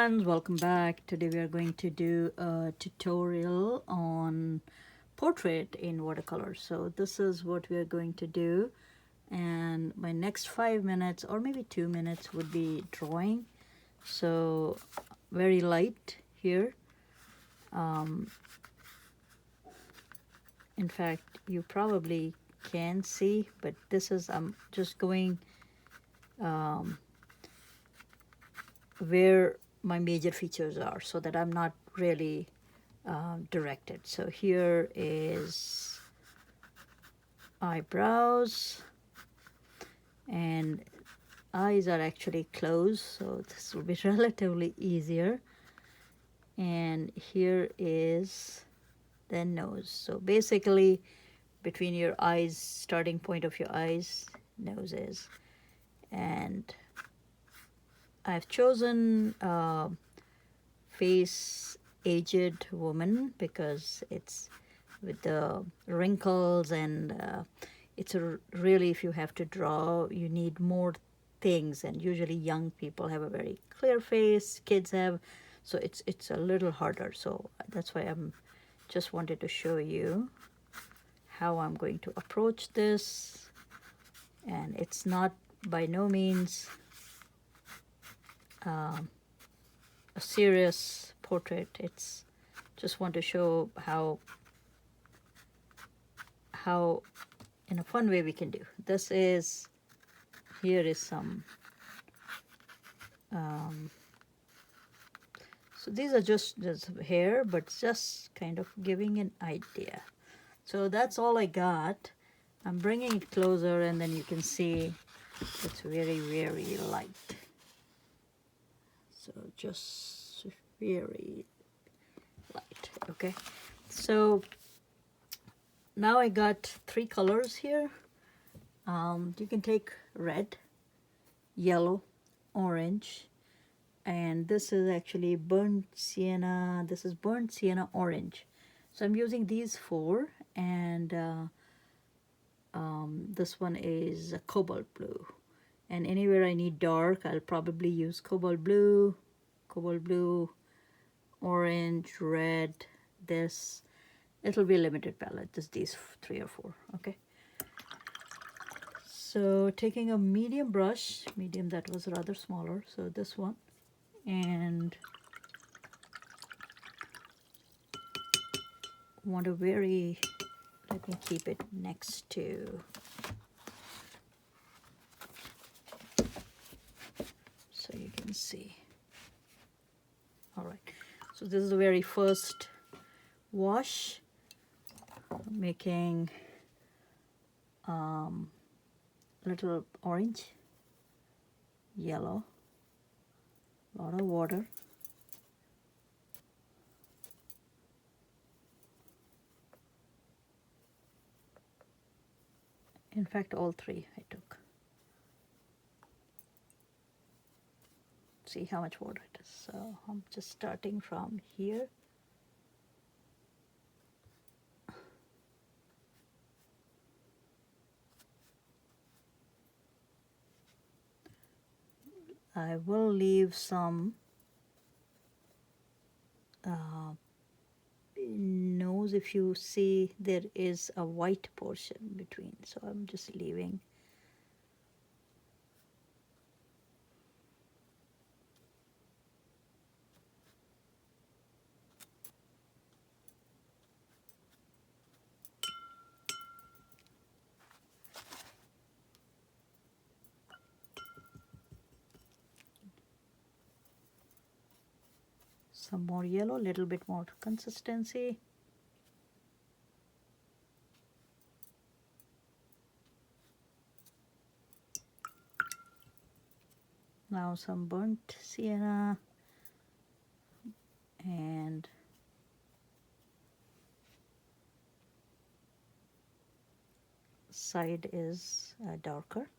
friends, welcome back. Today we are going to do a tutorial on portrait in watercolor. So this is what we are going to do, and my next 5 minutes or maybe 2 minutes would be drawing. So very light here. In fact, you probably can see, but this is I'm just going where my major features are so that I'm not really directed. So here is eyebrows, and eyes are actually closed, so this will be relatively easier. And here is the nose. So basically between your eyes, starting point of your eyes, nose is. And I've chosen face aged woman because it's with the wrinkles, and it's really, if you have to draw, you need more things, and usually young people have a very clear face, kids have, so it's a little harder. So that's why I'm just wanted to show you how I'm going to approach this. And it's not by no means a serious portrait. It's just want to show how in a fun way we can do. This is, here is some so these are just hair, but just kind of giving an idea. So that's all I got. I'm bringing it closer, and then you can see it's very, very light. So just very light. Okay, so now I got 3 colors here. You can take red, yellow, orange, and this is actually burnt sienna. This is burnt sienna orange. So I'm using these 4, and this one is a cobalt blue. And anywhere I need dark, I'll probably use cobalt blue, orange, red. This, it'll be a limited palette, just these 3 or 4. Okay, so taking a medium brush, medium that was rather smaller, so this one, and want to very, let me keep it next to, so you can see. All right, so this is the very first wash, making little orange, yellow, a lot of water, in fact all 3 I took. See how much water it is. So I'm just starting from here. I will leave some nose. If you see, there is a white portion between, so I'm just leaving. Some more yellow, a little bit more consistency. Now some burnt sienna, and side is darker.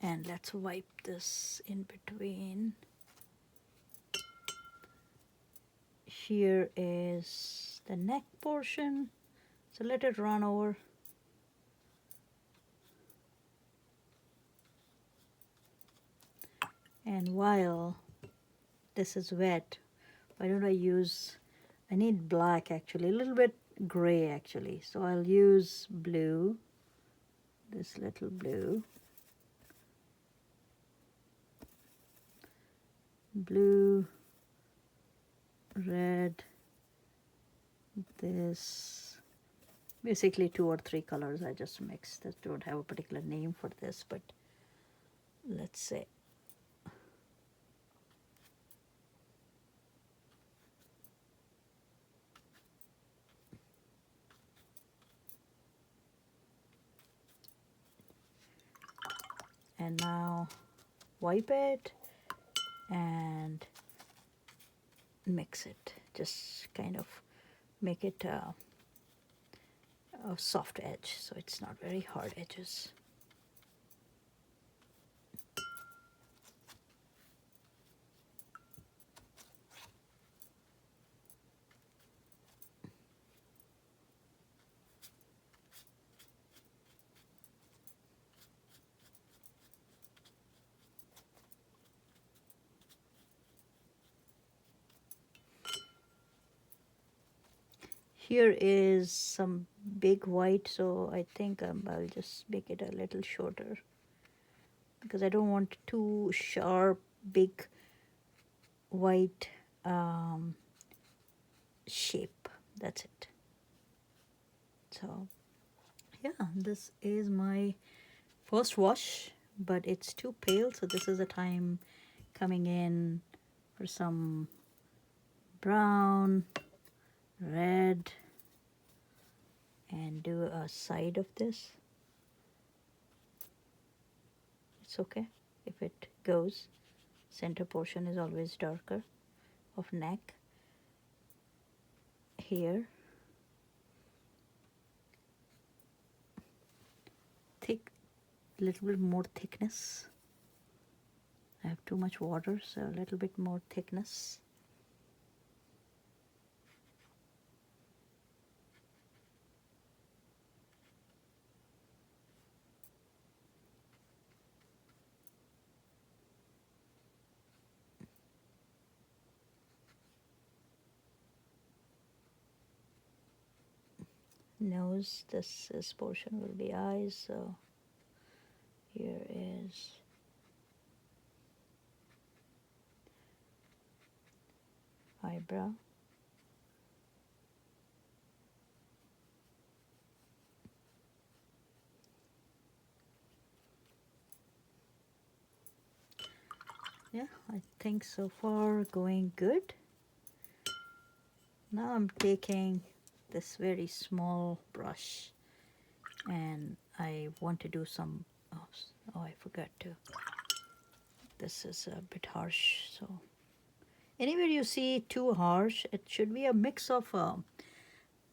And let's wipe this in between here is the neck portion, so let it run over. And while this is wet, why don't I need black actually, a little bit gray actually, so I'll use blue, this little blue, red, this, basically 2 or 3 colors I just mixed. I don't have a particular name for this, but let's say and now wipe it and mix it, just kind of make it a soft edge so it's not very hard edges. Here is some big white, so I think I'll just make it a little shorter because I don't want too sharp, big white shape. That's it. So yeah, this is my first wash, but it's too pale, so this is the time coming in for some brown, red, and do a side of this. It's okay if it goes. Center portion is always darker of neck. Here, thick, little bit more thickness. I have too much water, so a little bit more thickness. Nose, this portion will be eyes, so here is eyebrow. Yeah, I think so far going good. Now I'm taking this very small brush and I want to do some, oh I forgot to, this is a bit harsh, so anywhere you see too harsh, it should be a mix of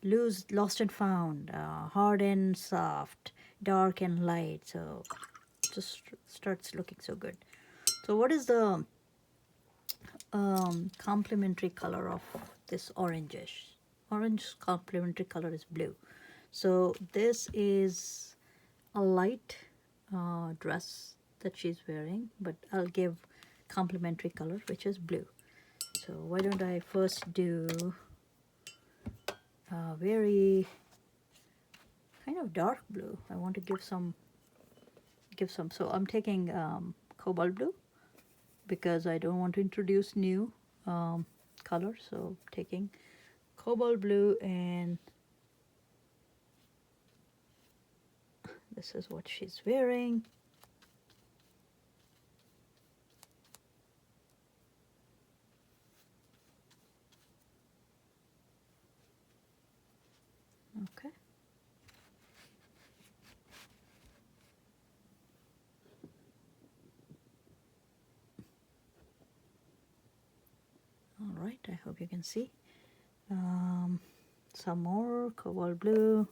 loose, lost and found, hard and soft, dark and light, so just starts looking so good. So what is the complementary color of this orangish? Orange complementary color is blue. So this is a light dress that she's wearing, but I'll give complementary color, which is blue. So why don't I first do a very kind of dark blue. I want to give some, so I'm taking cobalt blue because I don't want to introduce new color, so taking cobalt blue, and this is what she's wearing. Okay. All right, I hope you can see. Some more cobalt blue,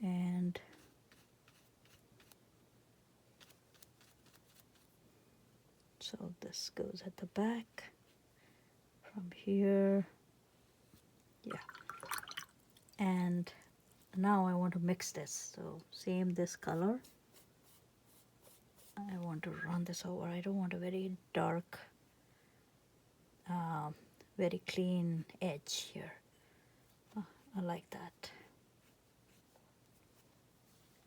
and so this goes at the back from here Yeah. And now I want to mix this. So same this color. I want to run this over. I don't want a very dark, uh, very clean edge here. I like that.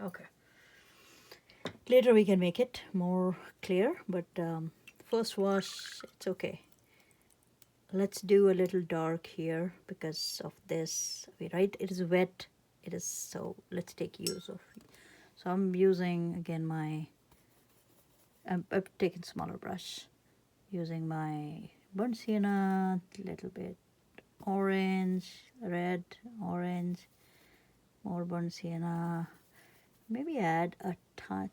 Okay. Later we can make it more clear, but first wash, it's okay. Let's do a little dark here because of this, right? It is wet. It is, so let's take use of. So I'm using again I've taken smaller brush, using my burnt sienna, little bit orange, red, orange, more burnt sienna. Maybe add a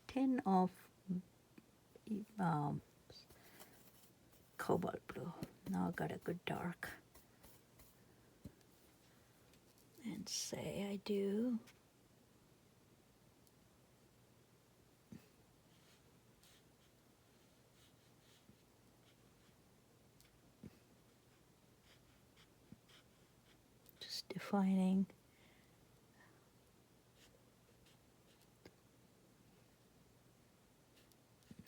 tin of um, cobalt blue. Now I got a good dark. And say I do. Just defining.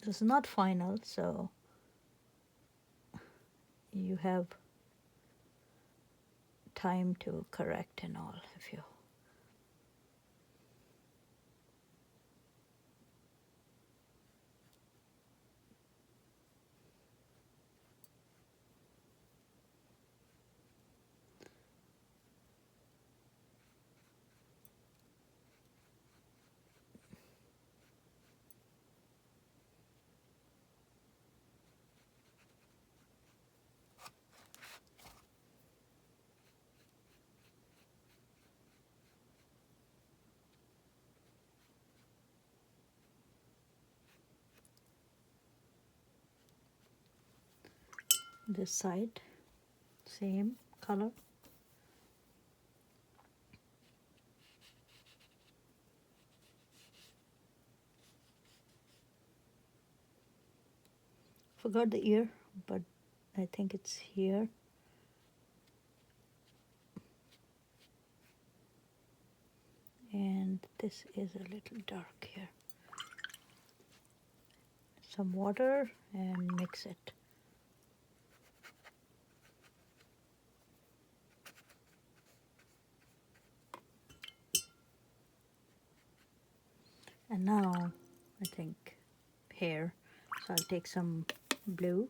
This is not final, so you have time to correct and all if you. This side, same color. Forgot the ear, but I think it's here. And this is a little dark here. Some water and mix it. And now I think hair. So I'll take some blue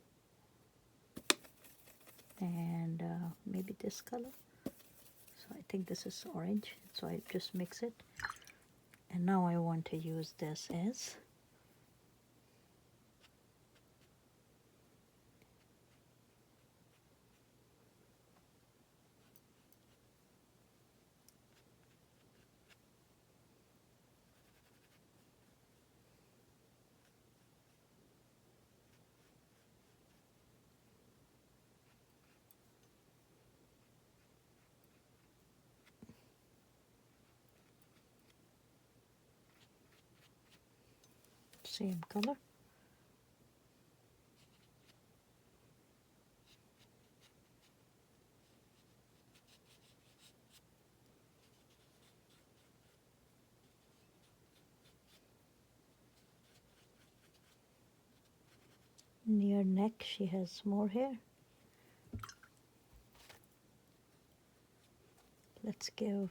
and maybe this color. So I think this is orange. So I just mix it. And now I want to use this as same color. Near neck she has more hair. Let's give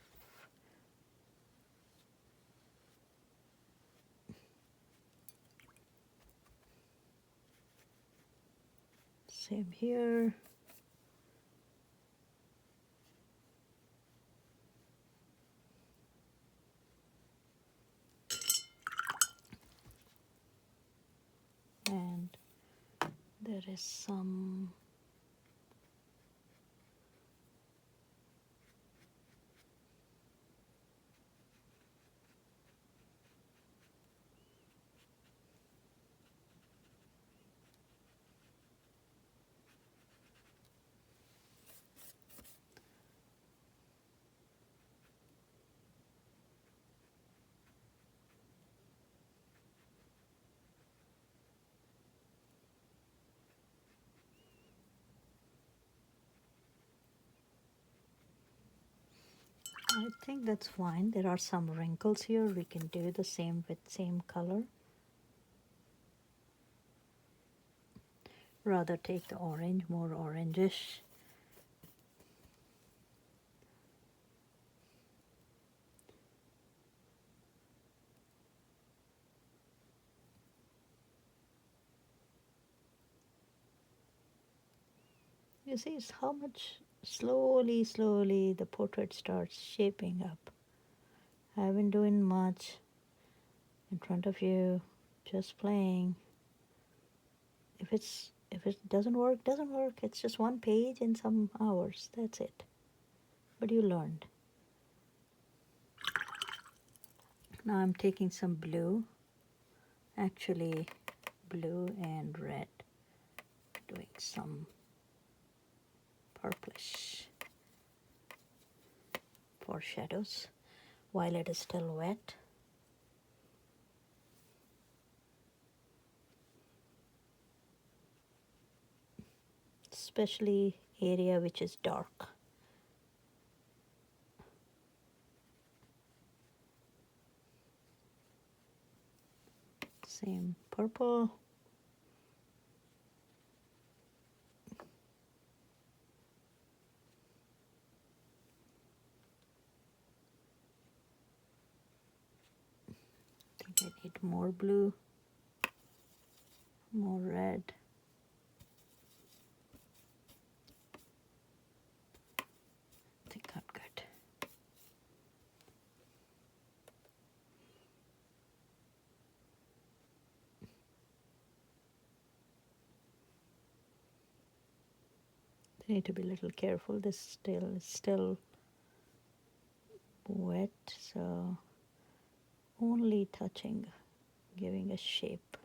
same here. And there is some I think that's fine. There are some wrinkles here. We can do the same with same color. Rather take the orange, more orangish. You see it's how much slowly the portrait starts shaping up. I haven't doing much in front of you, just playing. If it doesn't work, doesn't work. It's just one page in some hours. That's it. But you learned. Now I'm taking some blue, actually blue and red, doing some purplish for shadows while it is still wet. Especially area which is dark. Same purple. I think I need more blue, more red. I think I'm good. I need to be a little careful. This is still wet, so only touching, giving a shape.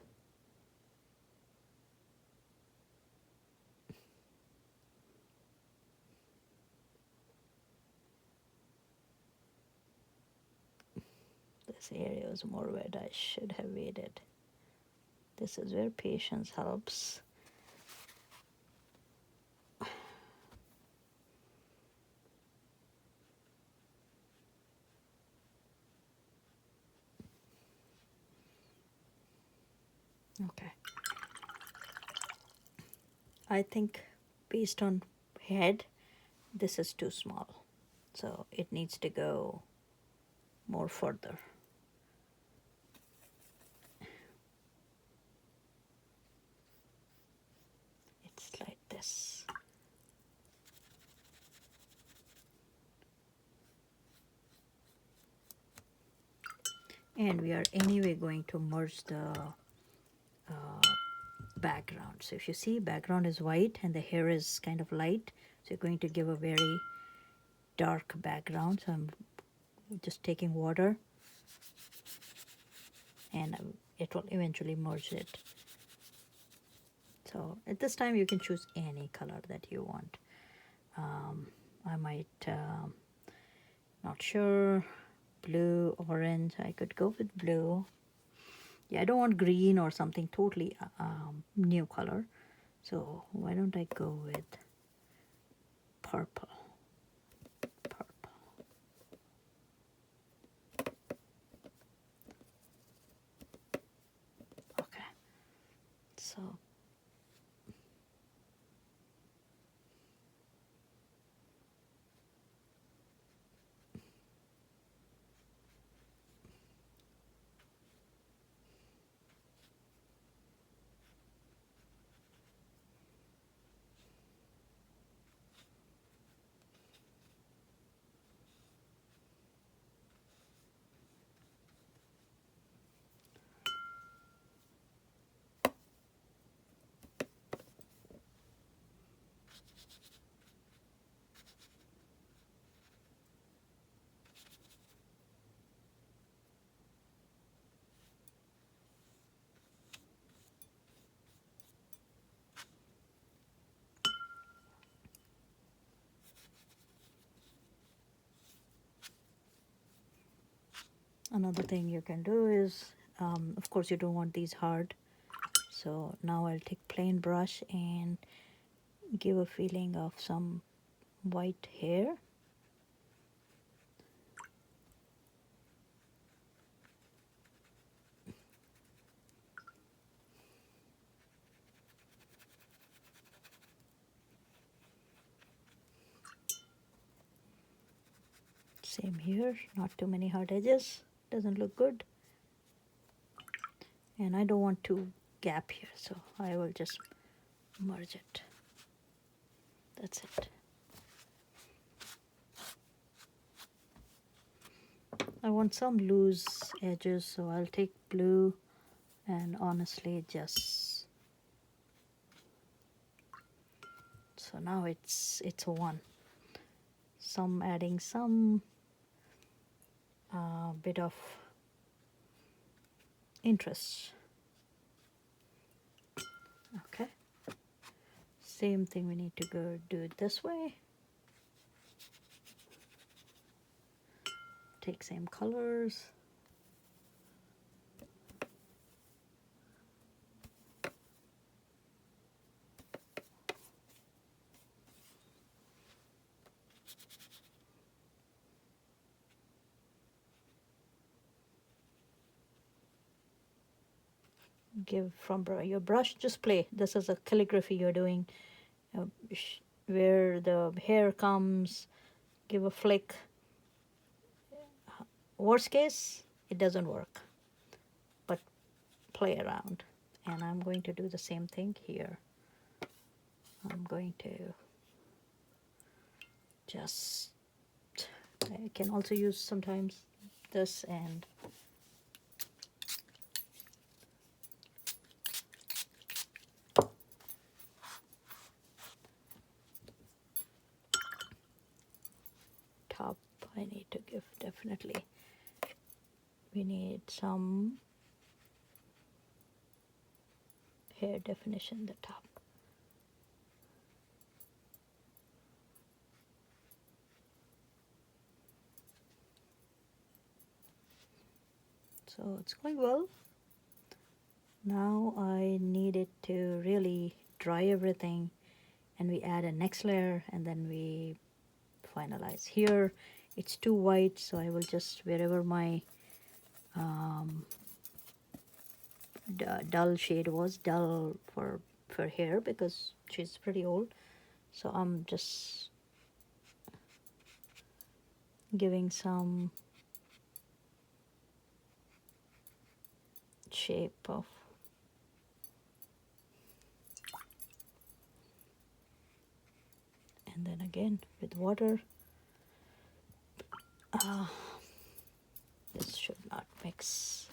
This area is more wet. I should have waited. This is where patience helps. Okay. I think based on head, this is too small. So it needs to go more further. It's like this. And we are anyway going to merge the background. So if you see, background is white and the hair is kind of light. So you're going to give a very dark background. So I'm just taking water and it will eventually merge it. So at this time you can choose any color that you want. I might, not sure, blue, orange. I could go with blue. Yeah, I don't want green or something totally new color. So why don't I go with purple? Purple. Okay. So another thing you can do is, of course you don't want these hard. So now I'll take plain brush and give a feeling of some white hair. Same here, not too many hard edges, doesn't look good. And I don't want to gap here, so I will just merge it. That's it. I want some loose edges, so I'll take blue and honestly just, so now it's a one. Some adding some bit of interest. Okay. Same thing, we need to go do it this way. Take same colors. Give from your brush, just play. This is a calligraphy you're doing, uh, where the hair comes, give a flick. Worst case, it doesn't work, but play around. And I'm going to do the same thing here. I'm going to just, I can also use sometimes this and top. I need to give, definitely, we need some hair definition at the top. So it's going well. Now I need it to really dry everything, and we add a next layer, and then we finalize. Here it's too white, so I will just, wherever my dull shade was, dull for hair, because she's pretty old, so I'm just giving some shape of, and then again with water. This should not mix.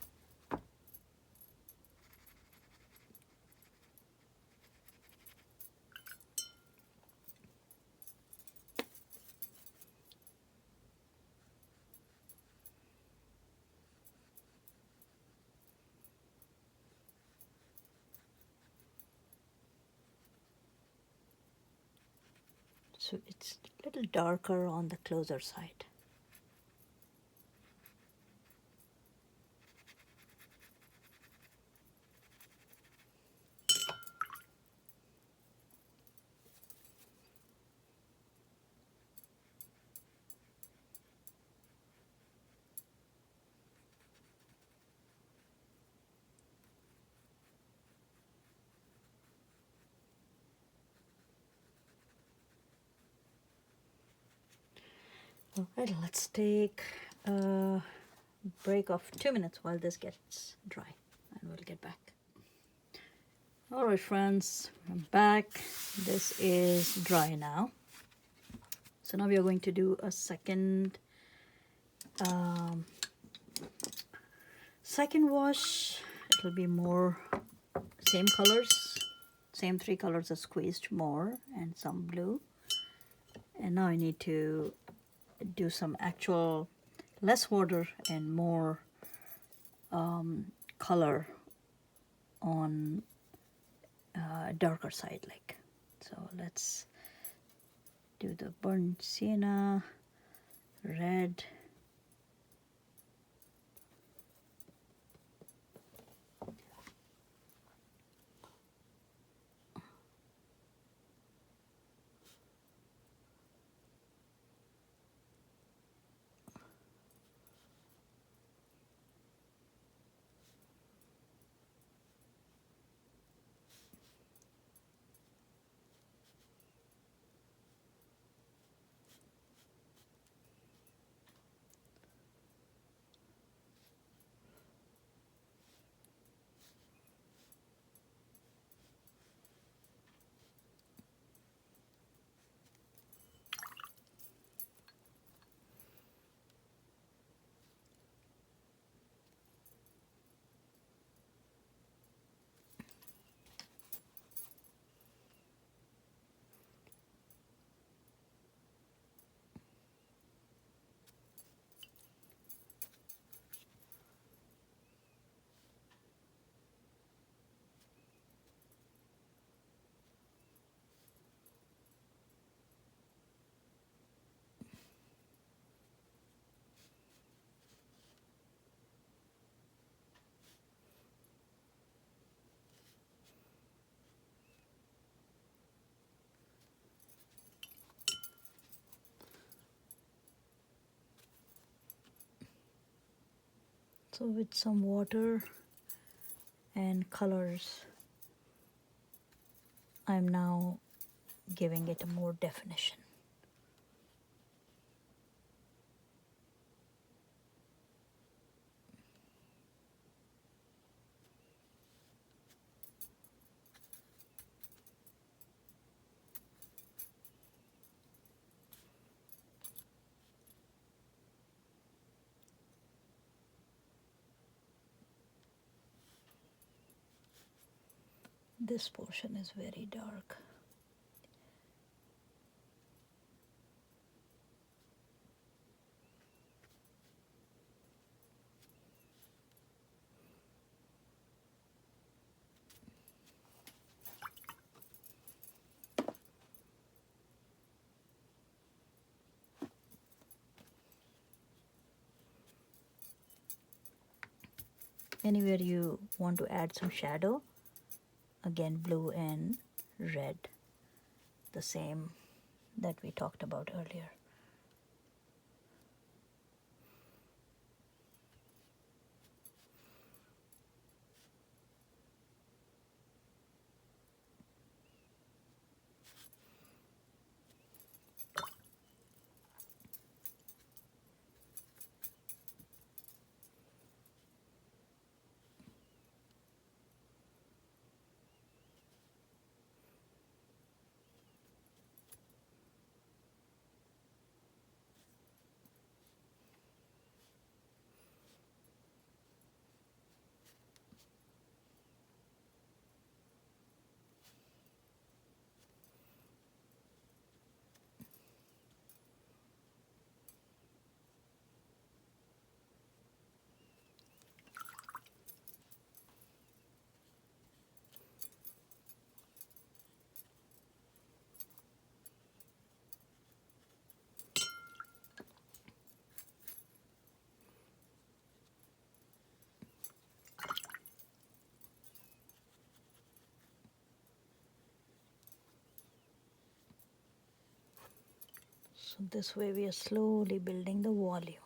So it's a little darker on the closer side. Alright, let's take a break of 2 minutes while this gets dry, and we'll get back. Alright friends, I'm back. This is dry now. So now we are going to do a second wash. It'll be more same colors, same 3 colors are squeezed more, and some blue. And now I need to do some actual less water and more color on darker side, like. So let's do the burnt sienna, red, So with some water and colors, I'm now giving it a more definition. This portion is very dark. Anywhere you want to add some shadow, again blue and red, the same that we talked about earlier. So this way we are slowly building the volume.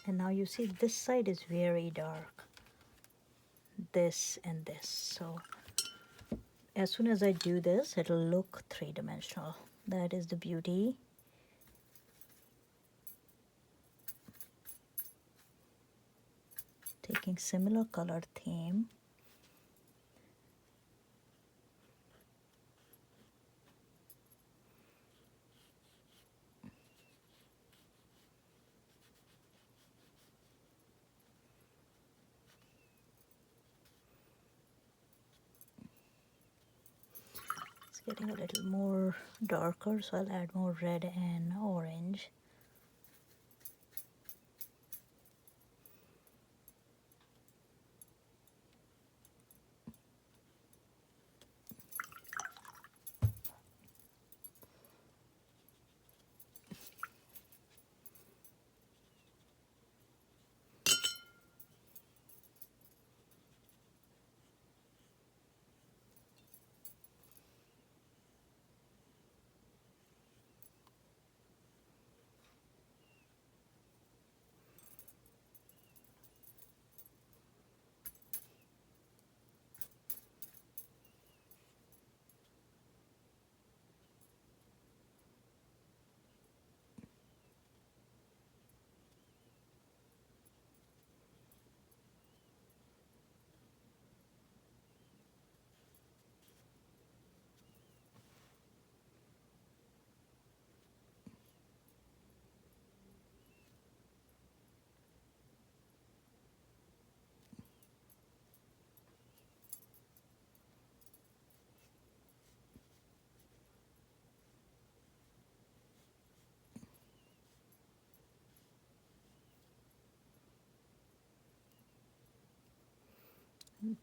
And now you see this side is very dark, this and this. So as soon as I do this, it'll look three-dimensional. That is the beauty. Taking similar color theme. It's getting a little more darker, so I'll add more red and orange.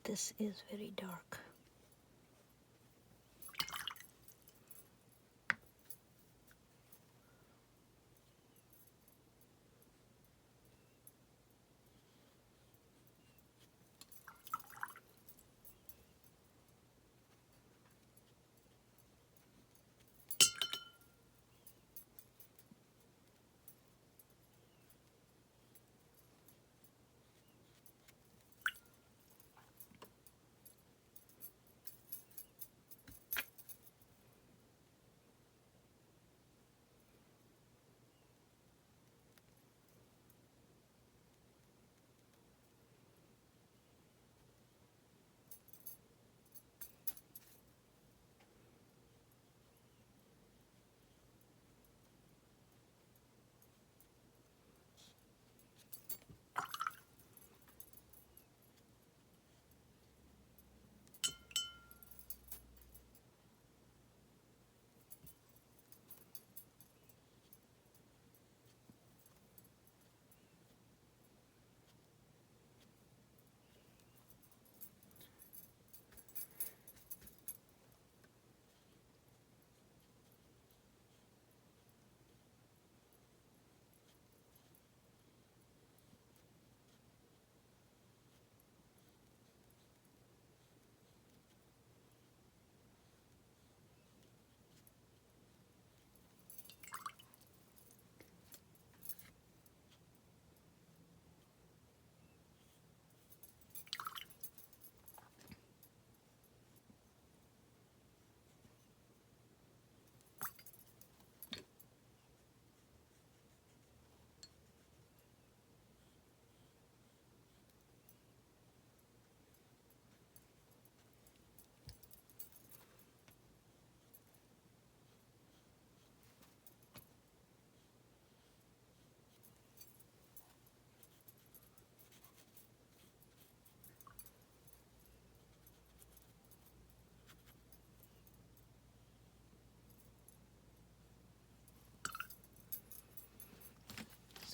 This is very dark.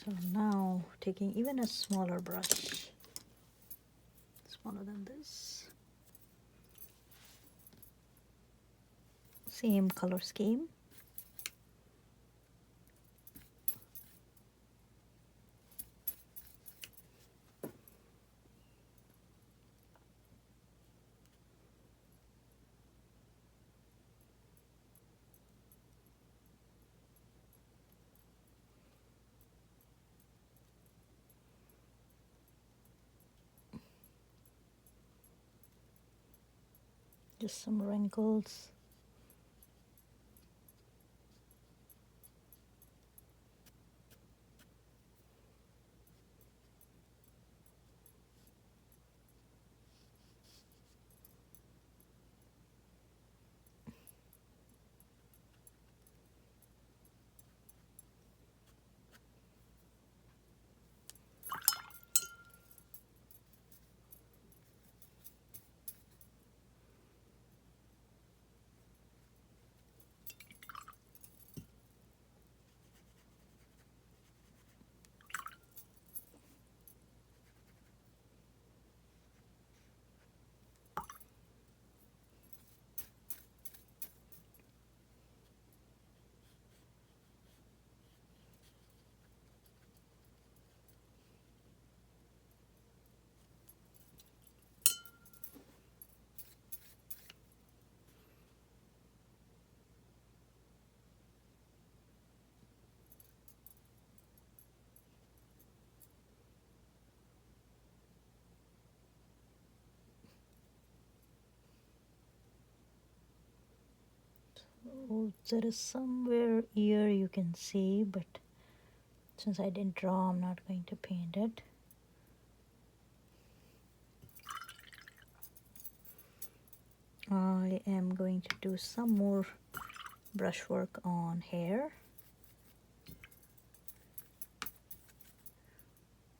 So now taking even a smaller brush, smaller than this, same color scheme. Just some wrinkles. Oh, there is somewhere here you can see, but since I didn't draw, I'm not going to paint it. I am going to do some more brushwork on hair.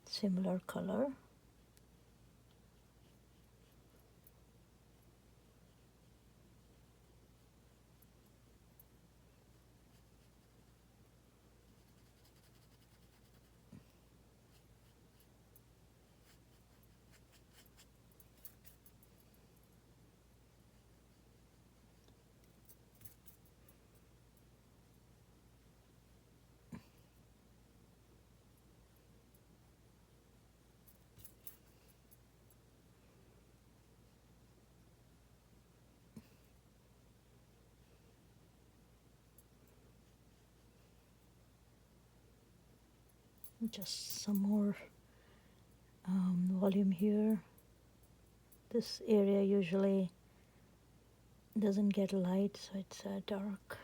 Similar color. Just some more volume here. This area usually doesn't get light, so it's dark.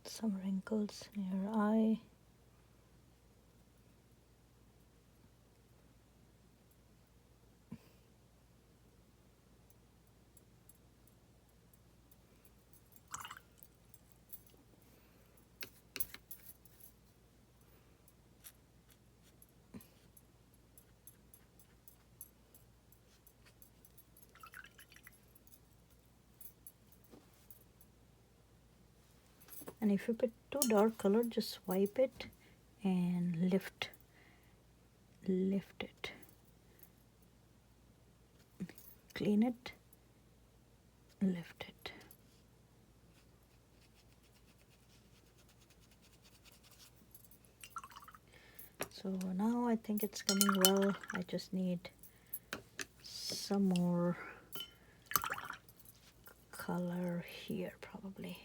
Some wrinkles in your eye. And if you put too dark color, just wipe it and lift it, clean it, lift it. So now I think it's coming well. I just need some more color here probably.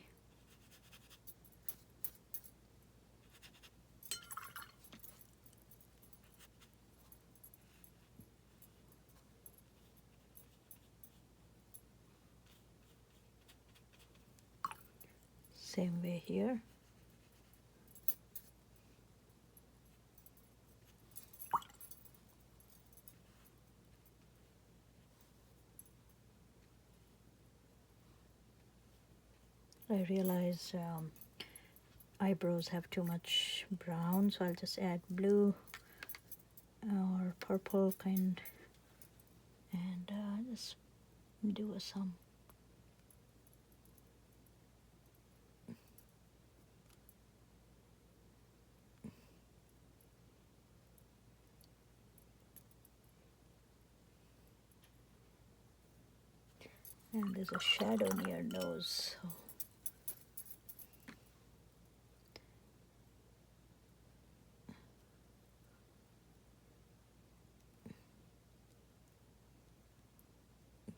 Same way here. I realize eyebrows have too much brown, so I'll just add blue or purple kind, and just do some. And there's a shadow near nose, so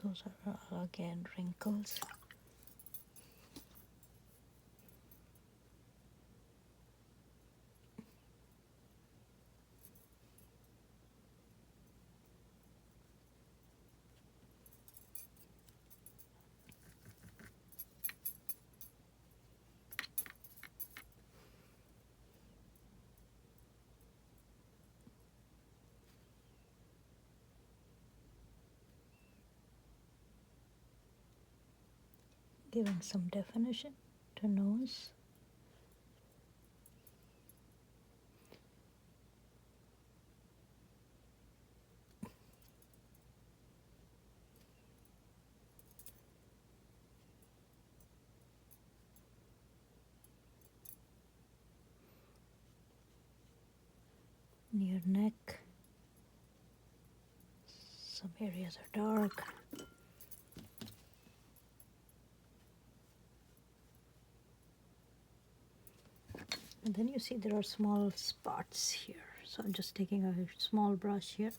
those are again wrinkles. Giving some definition to nose. Near neck, some areas are dark. And then you see there are small spots here. So I'm just taking a small brush here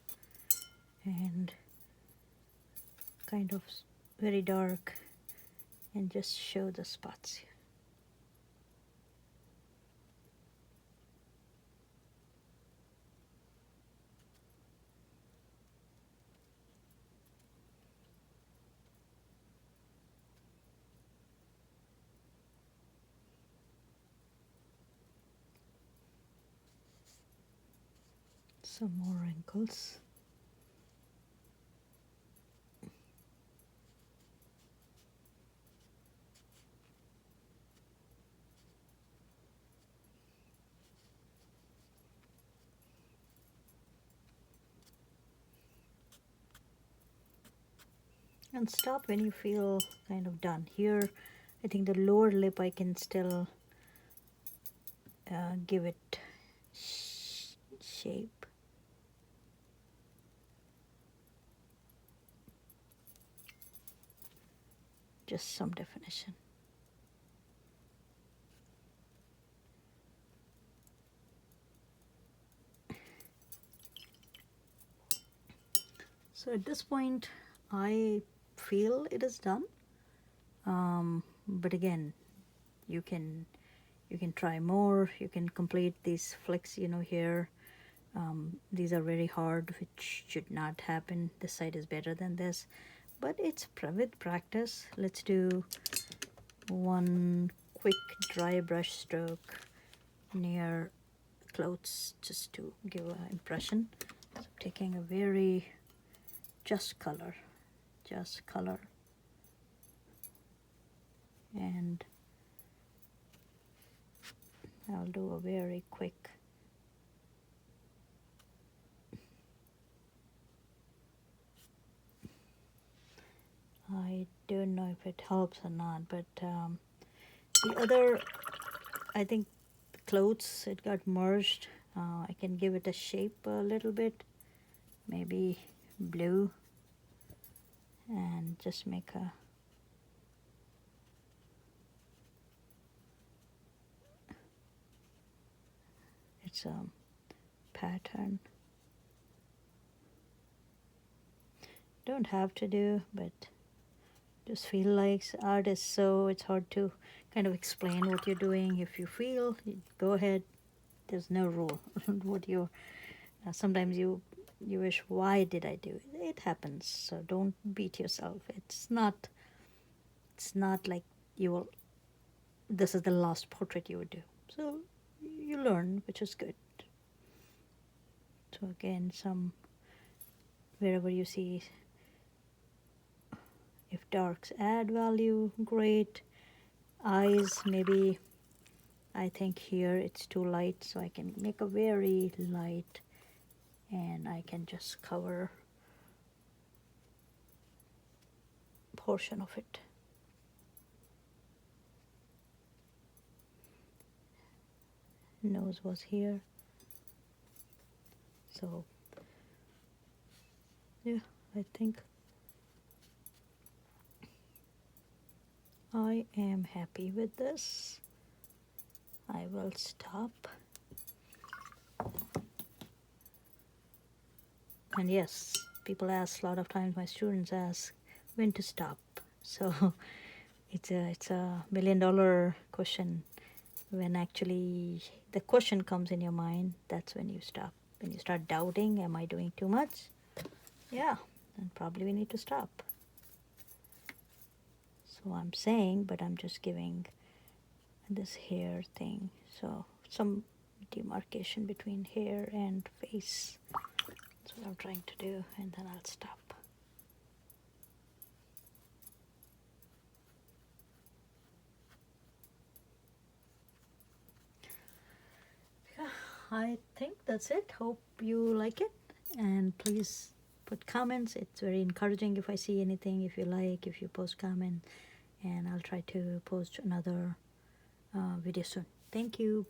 and kind of very dark and just show the spots here. Some more wrinkles. And stop when you feel kind of done. Here, I think the lower lip I can still give it shape. Just some definition. So at this point, I feel it is done. But again, you can try more. You can complete these flicks, here. These are very hard, which should not happen. This side is better than this, but it's with practice. Let's do one quick dry brush stroke near clothes just to give an impression. So taking a very just color, and I'll do a very quick I don't know if it helps or not, but the other, I think clothes, it got merged. I can give it a shape a little bit, maybe blue, and just make a it's a pattern. Don't have to do, but just feel like art is so it's hard to kind of explain what you're doing. If you feel, go ahead. There's no rule. What you sometimes you wish, why did I do it? It happens. So don't beat yourself. It's not like you will. This is the last portrait you would do. So you learn, which is good. So again, some wherever you see. If darks add value, great. Eyes, maybe I think here it's too light, so I can make a very light, and I can just cover portion of it. Nose was here, so yeah, I think I am happy with this. I will stop. And yes, people ask, a lot of times my students ask when to stop. So it's a $1 million question. When actually the question comes in your mind, that's when you stop. When you start doubting, am I doing too much? Yeah, then probably we need to stop. So I'm saying, but I'm just giving this hair thing. So some demarcation between hair and face. That's what I'm trying to do, and then I'll stop. Yeah, I think that's it. Hope you like it, and please put comments. It's very encouraging if I see anything, if you like, if you post comment, and I'll try to post another video soon. Thank you.